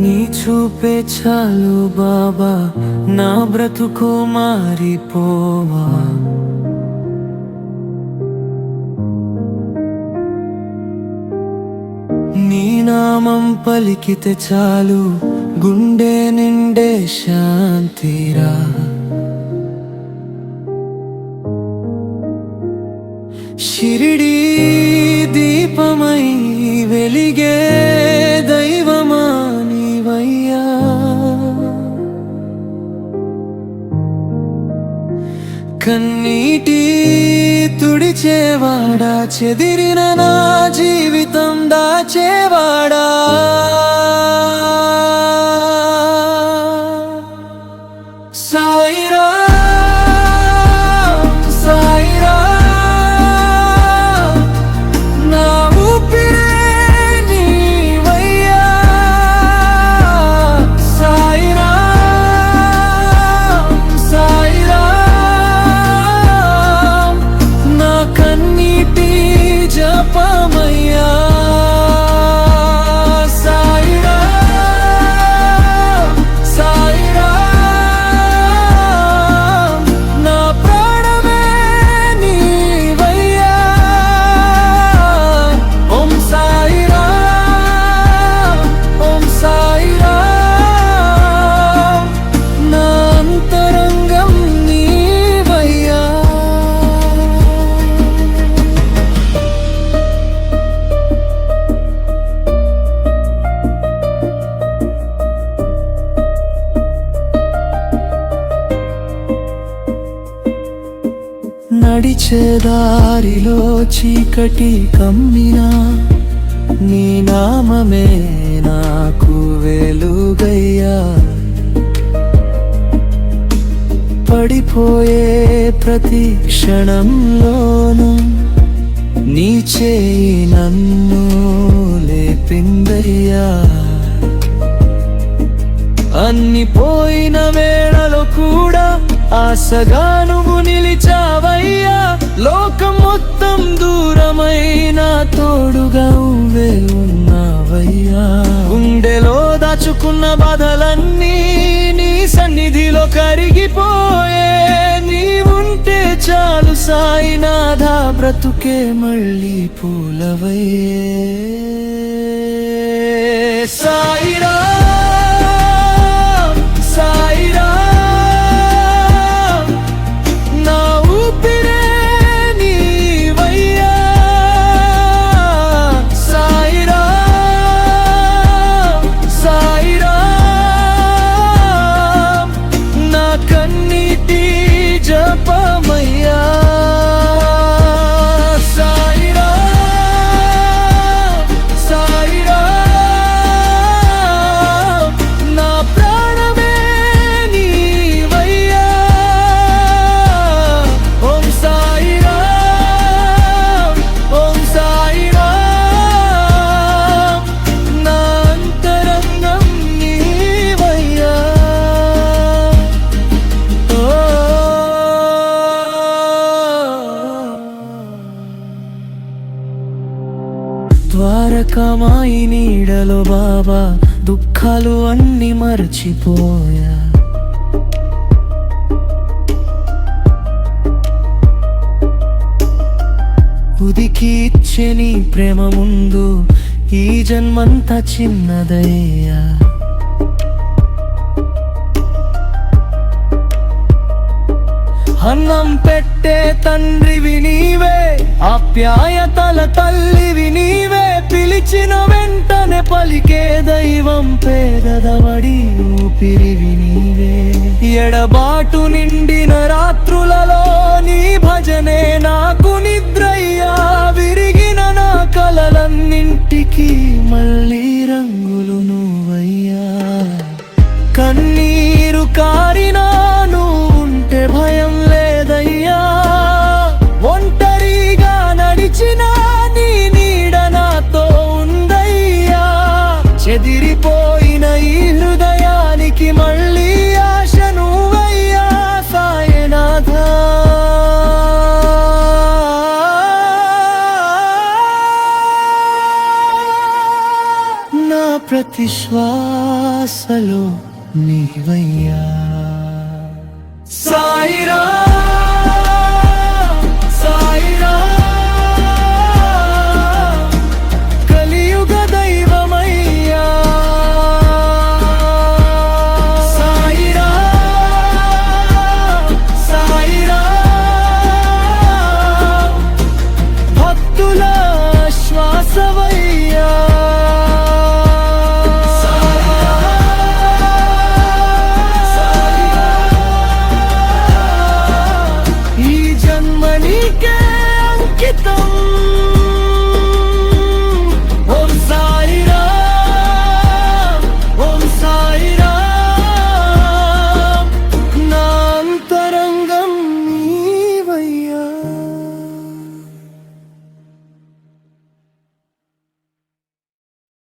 నీ చూపే చాలు బాబా, నా బ్రతుకు మారిపోవా. నీ నామం పలికితే చాలు, గుండె నిండే శాంతిరా. షిరిడీ దీపమై వెలిగే దైవమా నీవయ్యా. కన్నీటి తుడిచేవాడా, చెదిరిన నా జీవితం దాచేవాడా. సాయిరా సాయిరా, నా ఊపిరే నీవయ్యా. సాయిరా సాయిరా, నా కన్నీటి జపమయ్యా. సాయిరా సాయిరా, నా ప్రాణమే నీవయ్యా. ఓం సాయిరా ఓం సాయిరా, నా అంతరంగం నీవయ్యా. నడిచే దారిలో చీకటి కమ్మినా, నీ నామమే నాకు వెలుగయ్యా. పడిపోయే ప్రతి క్షణంలోనూ నీ చేయి నన్ను లేపిందయ్యా. అన్ని పోయిన వేళలో కూడా ఆశగా నువ్వు నిలిచావయ్యా. లోకం మొత్తం దూరమైన తోడుగా నువ్వే ఉన్నావయ్యా. గుండెలో దాచుకున్న బాధలన్నీ నీ సన్నిధిలో కరిగిపోయే. నీవుంటే చాలు సాయినాథా, బ్రతుకే మళ్ళీ పూలవయ్యే. సాయిరా సాయిరా, నా ఊపిరే నీవయ్యా. సాయిరా సాయిరా, నా కన్నీటి జపమయ్యా. సాయిరా సాయిరా, నా ప్రాణమే నీవయ్యా. ఓం సాయిరా ఓం సాయిరా, నా అంతరంగం నీవయ్యా. ద్వారకమాయి నీడలో బాబా, దుఃఖాలు అన్ని మరచిపోయా. ఉదికి ఇచ్చే నీ ప్రేమ ముందు ఈ జన్మంతా చిన్నదయ్యా. అన్నం పెట్టే తండ్రివి నీవే, ఆప్యాయతల తల్లివి నీవే. పిలిచిన వెంటనే పలికే దైవం, పేదదవడి ఊపిరివి నీవే. ఎడబాటు నిండిన రాత్రులలో నీ భజనే నాకు నిద్రయ్యా. విరిగిన నా కలలన్నింటికి మళ్ళీ రంగులు నువ్వయ్యా. కన్నీరు కారినా నువ్వుంటే భయం లేదయ్యా. ఒంటరిగా నడిచినా నీ నీడ నాతో ఉందయ్యా. చెదిరిపో పోయిన ఈ హృదయానికి మళ్ళీ ఆశ నువ్వయ్యా సాయనాథ. నా ప్రతి శ్వాసలో నీవయ్యా సాయిరామ్.